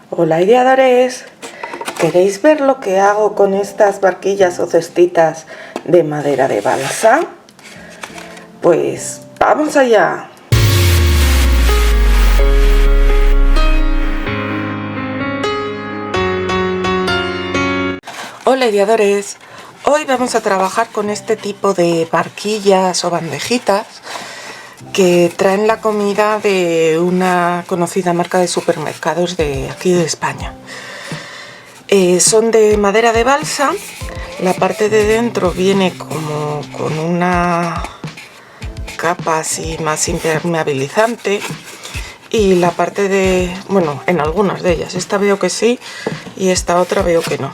Hola ideadores, ¿queréis ver lo que hago con estas barquillas o cestitas de madera de balsa? Pues ¡vamos allá! Hola ideadores, hoy vamos a trabajar con este tipo de barquillas o bandejitas que traen la comida de una conocida marca de supermercados de aquí de España. Son de madera de balsa, la parte de dentro viene como con una capa así más impermeabilizante y la parte de, bueno, en algunas de ellas, esta veo que sí y esta otra veo que no.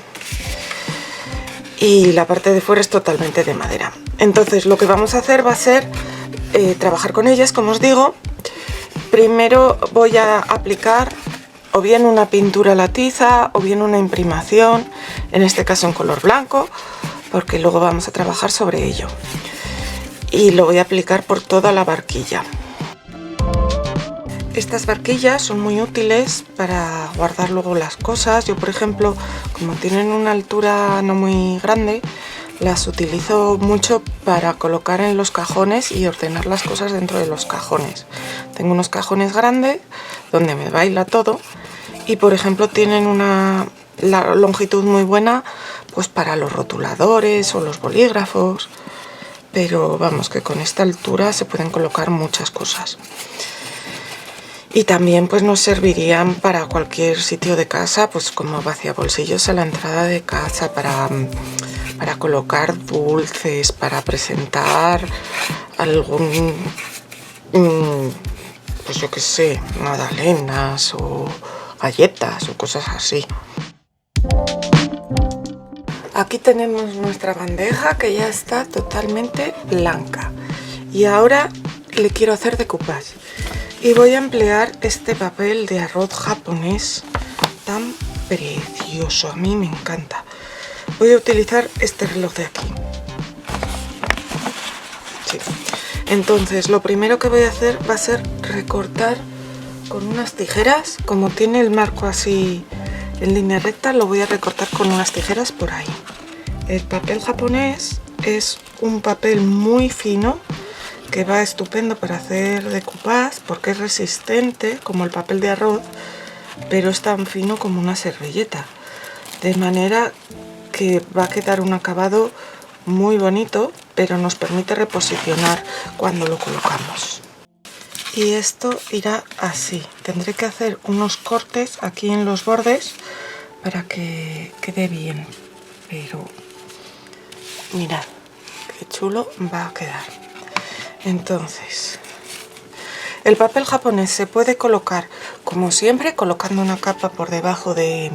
Y la parte de fuera es totalmente de madera. Entonces lo que vamos a hacer va a ser trabajar con ellas, como os digo. Primero voy a aplicar o bien una pintura a la tiza o bien una imprimación, en este caso en color blanco, porque luego vamos a trabajar sobre ello. Y lo voy a aplicar por toda la barquilla. Estas barquillas son muy útiles para guardar luego las cosas. Yo, por ejemplo, como tienen una altura no muy grande, las utilizo mucho para colocar en los cajones y ordenar las cosas dentro de los cajones. Tengo unos cajones grandes donde me baila todo y, por ejemplo, tienen una longitud muy buena pues para los rotuladores o los bolígrafos, pero vamos, que con esta altura se pueden colocar muchas cosas. Y también pues nos servirían para cualquier sitio de casa, pues como vaciabolsillos a la entrada de casa, para colocar dulces, para presentar algún, pues yo qué sé, magdalenas o galletas o cosas así. Aquí tenemos nuestra bandeja que ya está totalmente blanca y ahora le quiero hacer decoupage. Y voy a emplear este papel de arroz japonés tan precioso, a mí me encanta. Voy a utilizar este reloj de aquí. Sí. Entonces lo primero que voy a hacer va a ser recortar con unas tijeras. Como tiene el marco así en línea recta, lo voy a recortar con unas tijeras por ahí. El papel japonés es un papel muy fino que va estupendo para hacer decoupage porque es resistente como el papel de arroz, pero es tan fino como una servilleta, de manera que va a quedar un acabado muy bonito, pero nos permite reposicionar cuando lo colocamos. Y esto irá así. Tendré que hacer unos cortes aquí en los bordes para que quede bien, pero mirad qué chulo va a quedar. Entonces, el papel japonés se puede colocar, como siempre, colocando una capa por debajo de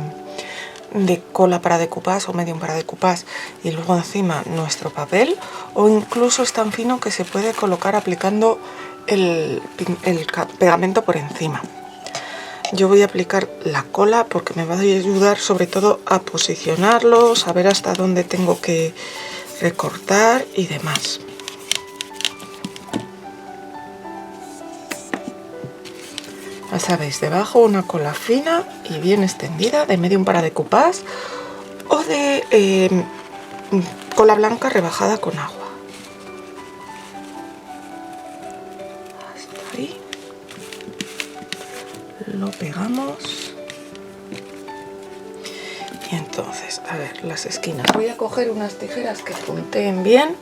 cola para decoupage o medium para decoupage y luego encima nuestro papel, o incluso es tan fino que se puede colocar aplicando el pegamento por encima. Yo voy a aplicar la cola porque me va a ayudar sobre todo a posicionarlo, saber hasta dónde tengo que recortar y demás. Ya sabéis, debajo una cola fina y bien extendida de medium para decoupage o de cola blanca rebajada con agua. Hasta ahí. Lo pegamos. Y entonces, a ver, las esquinas. Voy a coger unas tijeras que punteen bien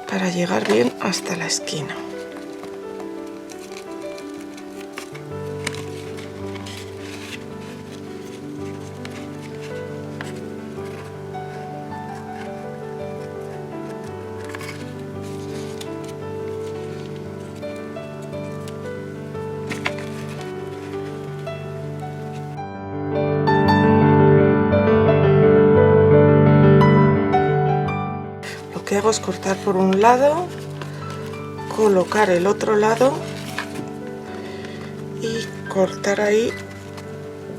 para llegar bien hasta la esquina. Lo que hago es cortar por un lado, colocar el otro lado y cortar ahí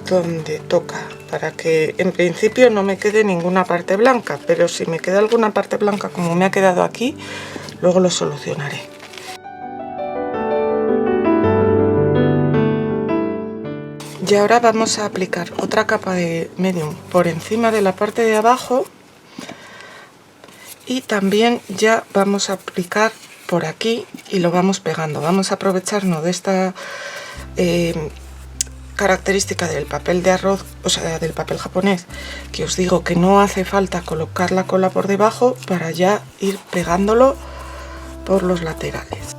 donde toca, para que en principio no me quede ninguna parte blanca, pero si me queda alguna parte blanca como me ha quedado aquí, luego lo solucionaré. Y ahora vamos a aplicar otra capa de medium por encima de la parte de abajo, y también ya vamos a aplicar por aquí y lo vamos pegando. Vamos a aprovecharnos de esta característica del papel de arroz, o sea, del papel japonés, que os digo que no hace falta colocar la cola por debajo para ya ir pegándolo por los laterales.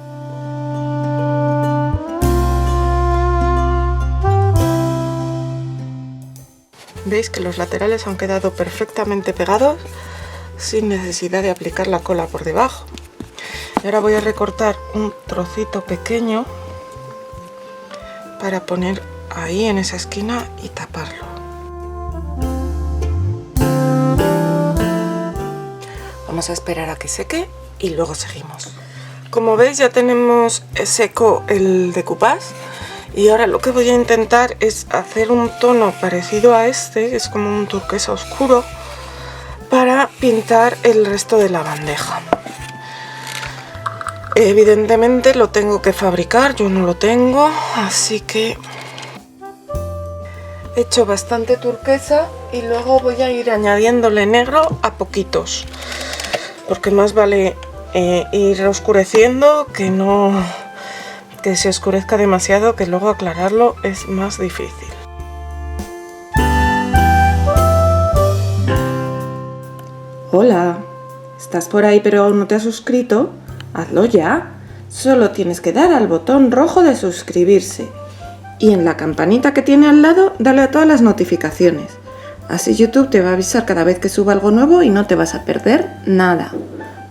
Veis que los laterales han quedado perfectamente pegados sin necesidad de aplicar la cola por debajo. Y ahora voy a recortar un trocito pequeño para poner ahí en esa esquina y taparlo. Vamos a esperar a que seque y luego seguimos. Como veis, ya tenemos seco el decoupage. Y ahora lo que voy a intentar es hacer un tono parecido a este, que es como un turquesa oscuro, para pintar el resto de la bandeja. Evidentemente lo tengo que fabricar, yo no lo tengo, así que he hecho bastante turquesa y luego voy a ir añadiéndole negro a poquitos, porque más vale ir oscureciendo que se oscurezca demasiado, que luego aclararlo es más difícil. Hola, ¿estás por ahí pero aún no te has suscrito? Hazlo ya. Solo tienes que dar al botón rojo de suscribirse y en la campanita que tiene al lado dale a todas las notificaciones. Así YouTube te va a avisar cada vez que suba algo nuevo y no te vas a perder nada.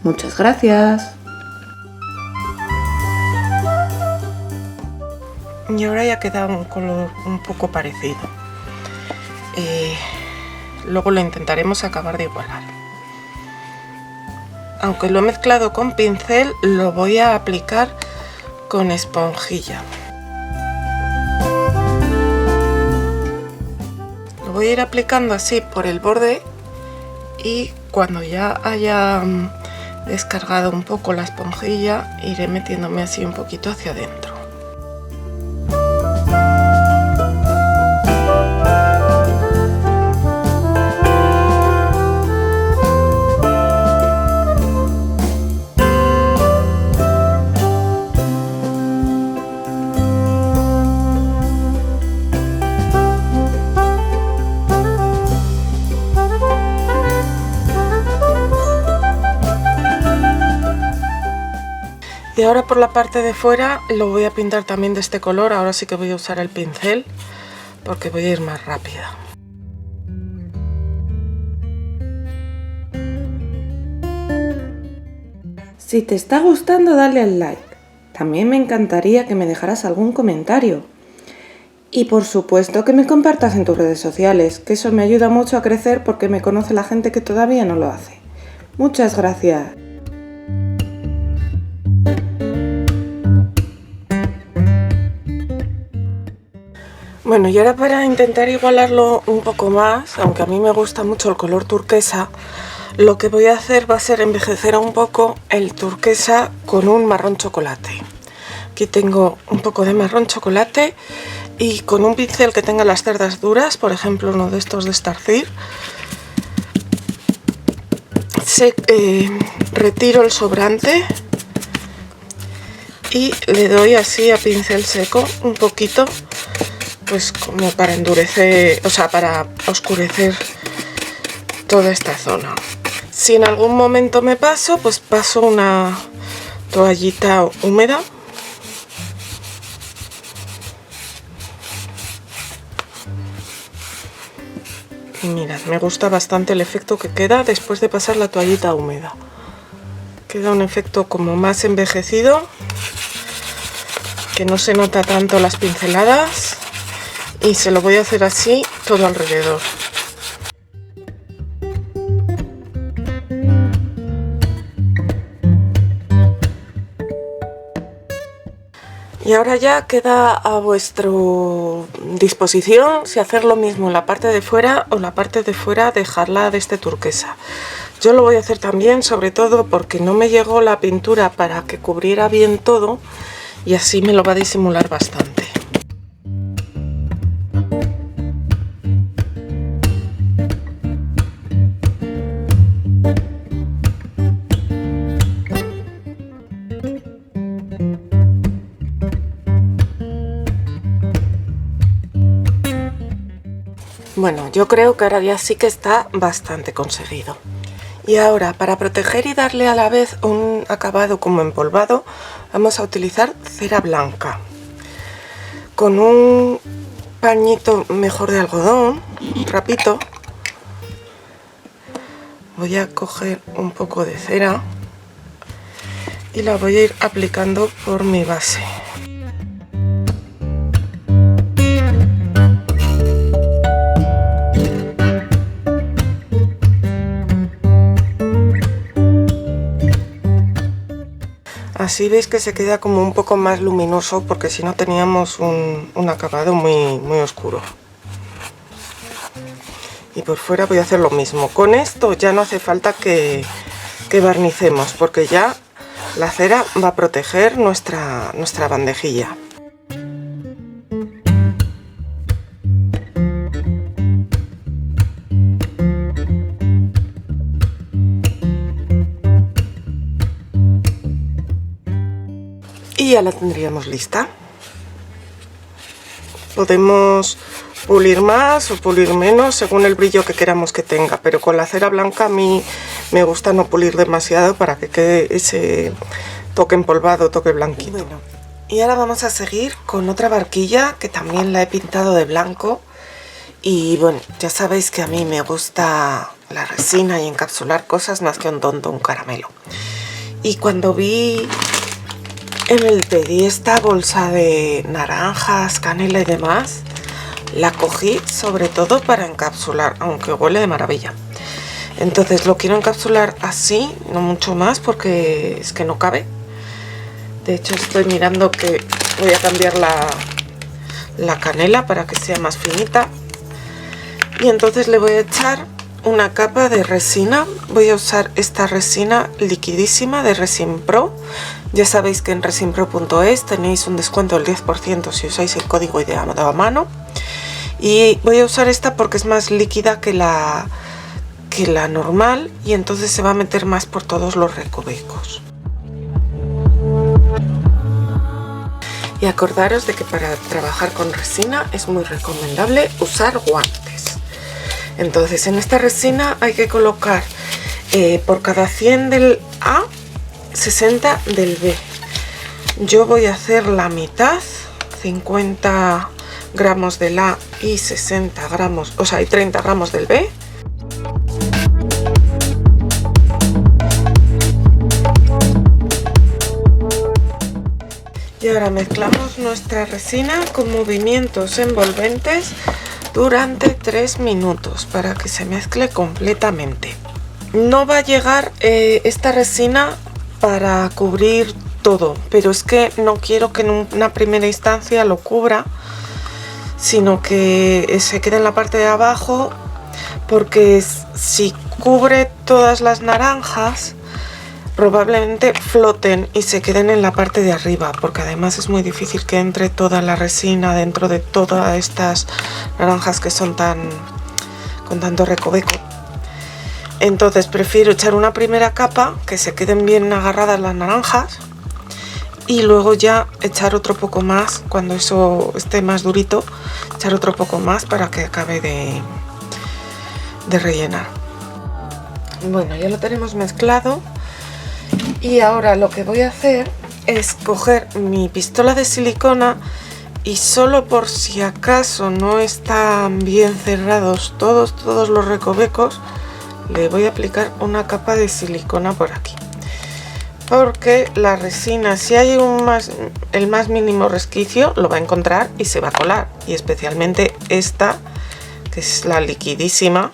Muchas gracias. Y ahora ya queda un color un poco parecido. Luego lo intentaremos acabar de igualar. Aunque lo he mezclado con pincel, lo voy a aplicar con esponjilla. Lo voy a ir aplicando así por el borde y cuando ya haya descargado un poco la esponjilla, iré metiéndome así un poquito hacia adentro. Y ahora por la parte de fuera lo voy a pintar también de este color. Ahora sí que voy a usar el pincel porque voy a ir más rápida. Si te está gustando, dale al like. También me encantaría que me dejaras algún comentario. Y por supuesto que me compartas en tus redes sociales, que eso me ayuda mucho a crecer porque me conoce la gente que todavía no lo hace. Muchas gracias. Bueno, y ahora para intentar igualarlo un poco más, aunque a mí me gusta mucho el color turquesa, lo que voy a hacer va a ser envejecer un poco el turquesa con un marrón chocolate. Aquí tengo un poco de marrón chocolate y con un pincel que tenga las cerdas duras, por ejemplo uno de estos de Starcir, retiro el sobrante y le doy así a pincel seco un poquito, pues como para endurecer, o sea, para oscurecer toda esta zona. Si en algún momento me paso, pues paso una toallita húmeda. Y mirad, me gusta bastante el efecto que queda después de pasar la toallita húmeda. Queda un efecto como más envejecido, que no se nota tanto las pinceladas. Y se lo voy a hacer así todo alrededor. Y ahora ya queda a vuestra disposición si hacer lo mismo en la parte de fuera o la parte de fuera dejarla de este turquesa. Yo lo voy a hacer también, sobre todo porque no me llegó la pintura para que cubriera bien todo y así me lo va a disimular bastante. Bueno, yo creo que ahora ya sí que está bastante conseguido. Y ahora, para proteger y darle a la vez un acabado como empolvado, vamos a utilizar cera blanca. Con un pañito mejor de algodón, un trapito, voy a coger un poco de cera y la voy a ir aplicando por mi base. Así veis que se queda como un poco más luminoso, porque si no teníamos un acabado muy oscuro. Y por fuera voy a hacer lo mismo. Con esto ya no hace falta que barnicemos, porque ya la cera va a proteger nuestra bandejilla. Y ya la tendríamos lista. Podemos pulir más o pulir menos según el brillo que queramos que tenga, pero con la cera blanca a mí me gusta no pulir demasiado para que quede ese toque empolvado, toque blanquito. Bueno, y ahora vamos a seguir con otra barquilla que también la he pintado de blanco. Y bueno, ya sabéis que a mí me gusta la resina y encapsular cosas más que un tonto, un caramelo. Y cuando vi pedí esta bolsa de naranjas, canela y demás, la cogí sobre todo para encapsular, aunque huele de maravilla. Entonces lo quiero encapsular así, no mucho más, porque es que no cabe. De hecho estoy mirando que voy a cambiar la canela para que sea más finita. Y entonces le voy a echar una capa de resina. Voy a usar esta resina liquidísima de Resin Pro. Ya sabéis que en resinpro.es tenéis un descuento del 10% si usáis el código ideado a mano. Y voy a usar esta porque es más líquida que la normal, y entonces se va a meter más por todos los recovecos. Y acordaros de que para trabajar con resina es muy recomendable usar guantes. Entonces en esta resina hay que colocar por cada 100 del A, 60 del B. Yo voy a hacer la mitad, 50 gramos del A y 60 gramos, o sea, y 30 gramos del B. Y ahora mezclamos nuestra resina con movimientos envolventes durante 3 minutos para que se mezcle completamente. No va a llegar esta resina para cubrir todo, pero es que no quiero que en una primera instancia lo cubra, sino que se quede en la parte de abajo, porque si cubre todas las naranjas probablemente floten y se queden en la parte de arriba, porque además es muy difícil que entre toda la resina dentro de todas estas naranjas que son con tanto recoveco. Entonces prefiero echar una primera capa, que se queden bien agarradas las naranjas, y luego ya echar otro poco más cuando eso esté más durito, echar otro poco más para que acabe de rellenar. Bueno, ya lo tenemos mezclado. Y ahora lo que voy a hacer es coger mi pistola de silicona y, solo por si acaso no están bien cerrados todos los recovecos, le voy a aplicar una capa de silicona por aquí. Porque la resina, si hay el más mínimo resquicio, lo va a encontrar y se va a colar. Y especialmente esta, que es la liquidísima.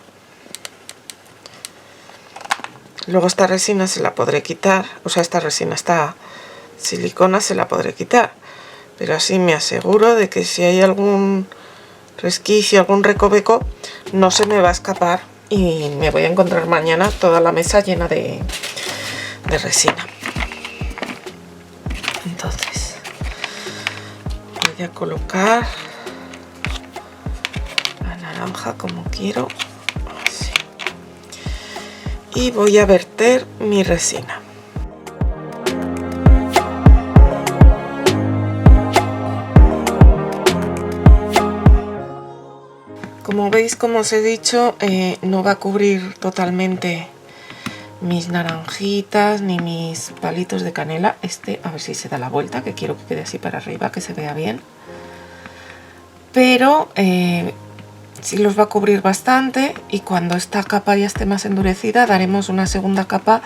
Luego esta resina se la podré quitar, o sea, esta silicona se la podré quitar, pero así me aseguro de que si hay algún resquicio, algún recoveco, no se me va a escapar y me voy a encontrar mañana toda la mesa llena de resina. Entonces voy a colocar la naranja como quiero. Y voy a verter mi resina. Como veis, como os he dicho, no va a cubrir totalmente mis naranjitas ni mis palitos de canela. A ver si se da la vuelta, que quiero que quede así para arriba, que se vea bien. Pero sí los va a cubrir bastante, y cuando esta capa ya esté más endurecida daremos una segunda capa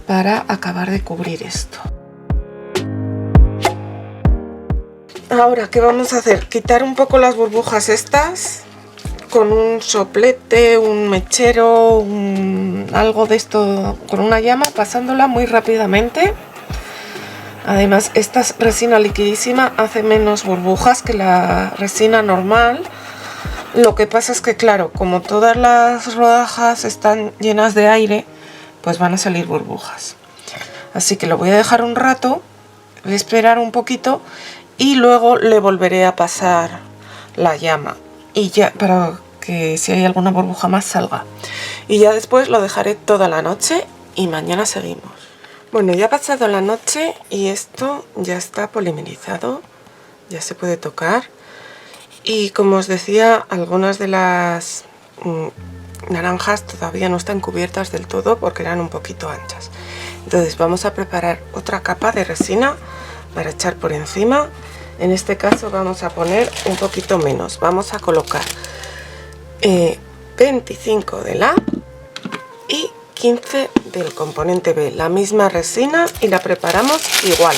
para acabar de cubrir esto. Ahora, ¿qué vamos a hacer? Quitar un poco las burbujas estas con un soplete, un mechero, algo de esto, con una llama, pasándola muy rápidamente. Además, esta resina liquidísima hace menos burbujas que la resina normal. Lo que pasa es que, claro, como todas las rodajas están llenas de aire, pues van a salir burbujas. Así que lo voy a dejar un rato, voy a esperar un poquito y luego le volveré a pasar la llama, y ya, para que si hay alguna burbuja más salga. Y ya después lo dejaré toda la noche y mañana seguimos. Bueno, ya ha pasado la noche y esto ya está polimerizado, ya se puede tocar. Y como os decía, algunas de las naranjas todavía no están cubiertas del todo porque eran un poquito anchas. Entonces vamos a preparar otra capa de resina para echar por encima. En este caso vamos a poner un poquito menos, vamos a colocar 25 de la y 15 del componente B, la misma resina, y la preparamos igual.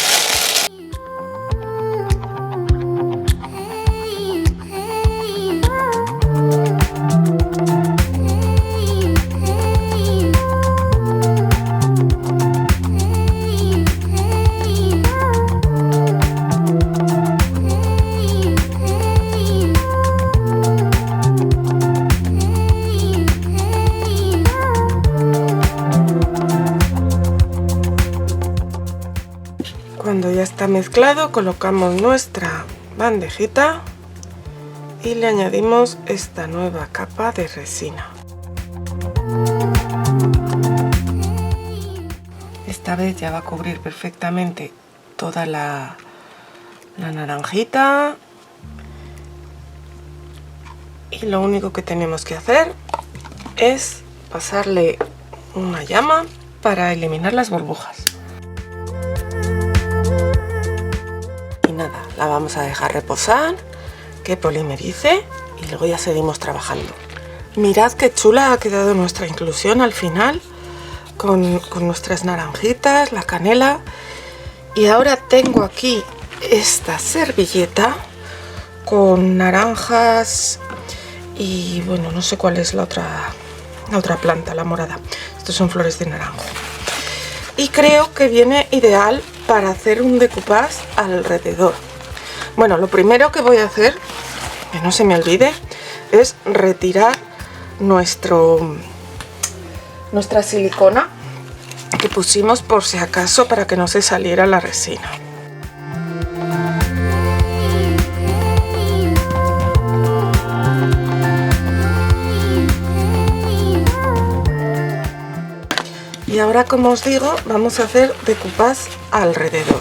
Cuando ya está mezclado, colocamos nuestra bandejita y le añadimos esta nueva capa de resina. Esta vez ya va a cubrir perfectamente toda la naranjita, y lo único que tenemos que hacer es pasarle una llama para eliminar las burbujas. Nada, la vamos a dejar reposar, que polimerice, y luego ya seguimos trabajando. Mirad qué chula ha quedado nuestra inclusión al final, con nuestras naranjitas, la canela. Y ahora tengo aquí esta servilleta con naranjas y, bueno, no sé cuál es la otra planta, la morada. Estos son flores de naranjo. Y creo que viene ideal para hacer un decoupage alrededor. Bueno, lo primero que voy a hacer, que no se me olvide, es retirar nuestra silicona que pusimos por si acaso, para que no se saliera la resina. Y ahora, como os digo, vamos a hacer decoupage alrededor.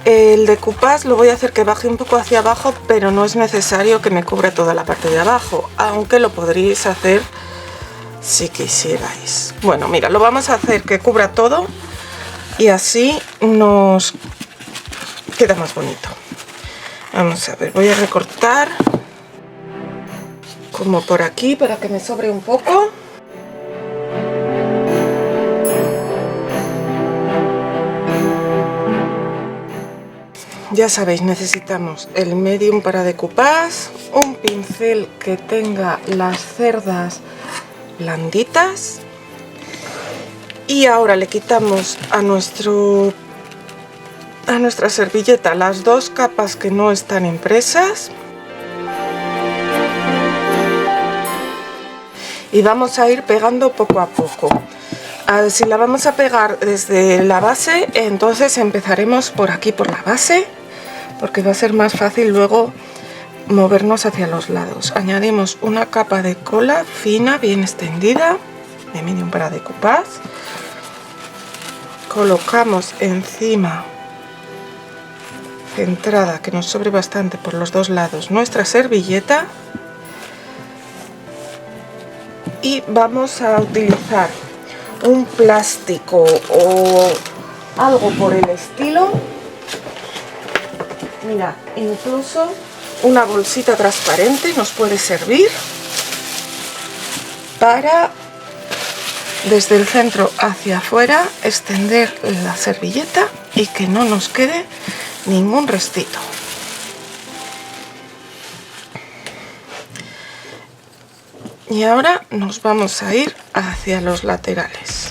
El decoupage lo voy a hacer que baje un poco hacia abajo, pero no es necesario que me cubra toda la parte de abajo, aunque lo podríais hacer si quisierais. Bueno, mira, lo vamos a hacer que cubra todo y así nos queda más bonito. Vamos a ver, voy a recortar como por aquí para que me sobre un poco. Ya sabéis, necesitamos el medium para decoupage, un pincel que tenga las cerdas blanditas, y ahora le quitamos a nuestra servilleta las dos capas que no están impresas y vamos a ir pegando poco a poco. Si la vamos a pegar desde la base, entonces empezaremos por aquí, por la base, porque va a ser más fácil luego movernos hacia los lados. Añadimos una capa de cola fina, bien extendida, de medium para decoupage. Colocamos encima, centrada, que nos sobre bastante por los dos lados, nuestra servilleta, y vamos a utilizar un plástico o algo por el estilo. Mira, incluso una bolsita transparente nos puede servir para, desde el centro hacia afuera, extender la servilleta y que no nos quede ningún restito. Y ahora nos vamos a ir hacia los laterales.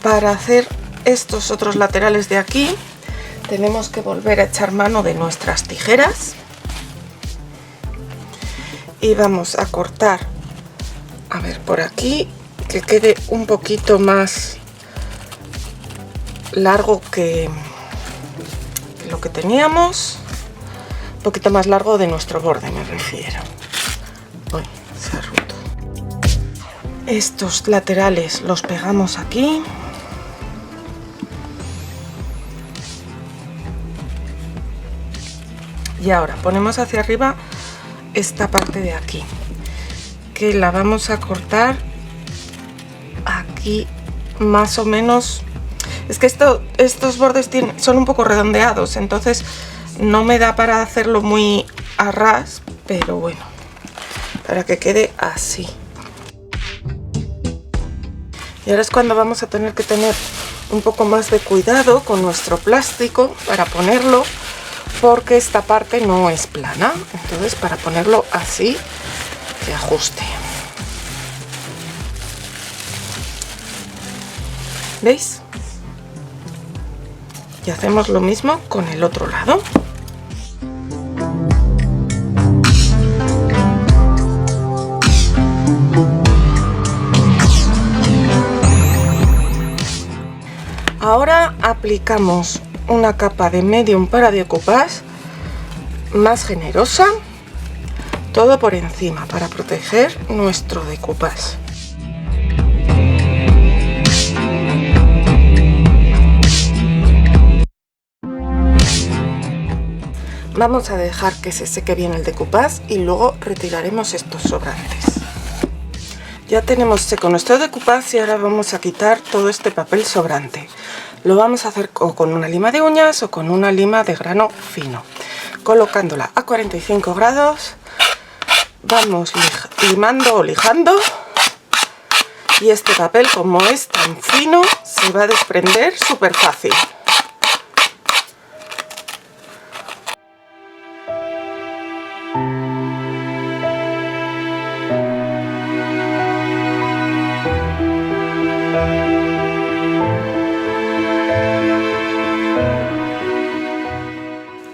Para hacer estos otros laterales de aquí, tenemos que volver a echar mano de nuestras tijeras y vamos a cortar, a ver, por aquí, que quede un poquito más largo que lo que teníamos, un poquito más largo de nuestro borde me refiero. Uy, se ha roto. Estos laterales los pegamos aquí. Y ahora ponemos hacia arriba esta parte de aquí, que la vamos a cortar aquí más o menos. Es que estos bordes son un poco redondeados, entonces no me da para hacerlo muy a ras, pero bueno, para que quede así. Y ahora es cuando vamos a tener que tener un poco más de cuidado con nuestro plástico para ponerlo, porque esta parte no es plana, entonces para ponerlo así se ajuste. ¿Veis? Y hacemos lo mismo con el otro lado. Ahora aplicamos una capa de medium para decoupage más generosa, todo por encima para proteger nuestro decoupage. Vamos a dejar que se seque bien el decoupage y luego retiraremos estos sobrantes. Ya tenemos seco nuestro decoupage y ahora vamos a quitar todo este papel sobrante. Lo vamos a hacer o con una lima de uñas o con una lima de grano fino. Colocándola a 45 grados, vamos limando o lijando, y este papel, como es tan fino, se va a desprender súper fácil.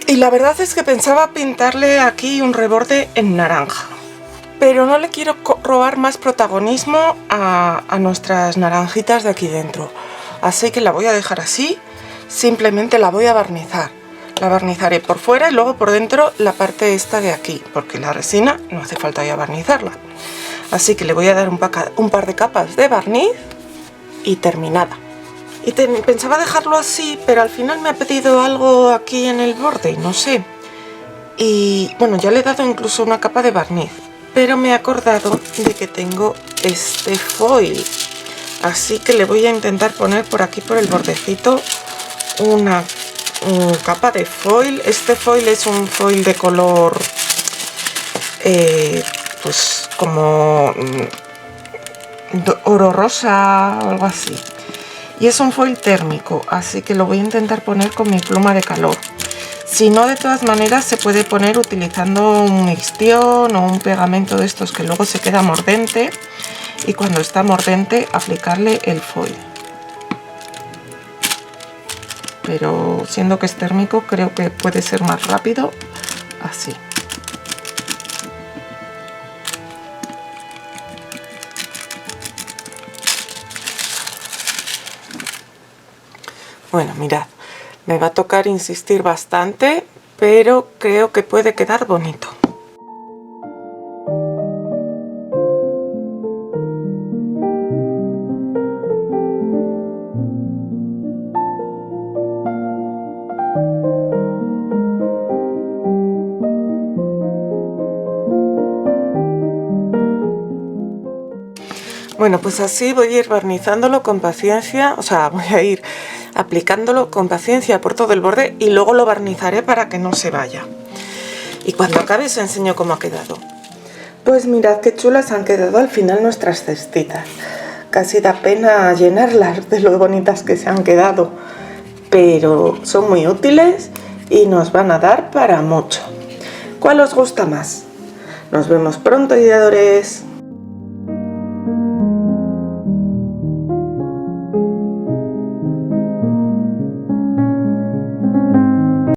Y la verdad es que pensaba pintarle aquí un reborde en naranja, pero no le quiero robar más protagonismo a nuestras naranjitas de aquí dentro, así que la voy a dejar así. Simplemente la voy a barnizar. La barnizaré por fuera y luego por dentro la parte esta de aquí, porque la resina no hace falta ya barnizarla. Así que le voy a dar un par de capas de barniz y terminada. Y pensaba dejarlo así, pero al final me ha pedido algo aquí en el borde, no sé. Y bueno, ya le he dado incluso una capa de barniz, pero me he acordado de que tengo este foil. Así que le voy a intentar poner por aquí, por el bordecito, una capa de foil. Este foil es un foil de color pues como oro rosa o algo así, y es un foil térmico, así que lo voy a intentar poner con mi pluma de calor. Si no, de todas maneras se puede poner utilizando un mixtión o un pegamento de estos que luego se queda mordente, y cuando está mordente aplicarle el foil. Pero siendo que es térmico, creo que puede ser más rápido así. Bueno, mirad, me va a tocar insistir bastante, pero creo que puede quedar bonito. Bueno, pues así voy a ir barnizándolo con paciencia, o sea, voy a ir aplicándolo con paciencia por todo el borde y luego lo barnizaré para que no se vaya. Y cuando acabe os enseño cómo ha quedado. Pues mirad qué chulas han quedado al final nuestras cestitas. Casi da pena llenarlas de lo bonitas que se han quedado, pero son muy útiles y nos van a dar para mucho. ¿Cuál os gusta más? Nos vemos pronto, ideadores.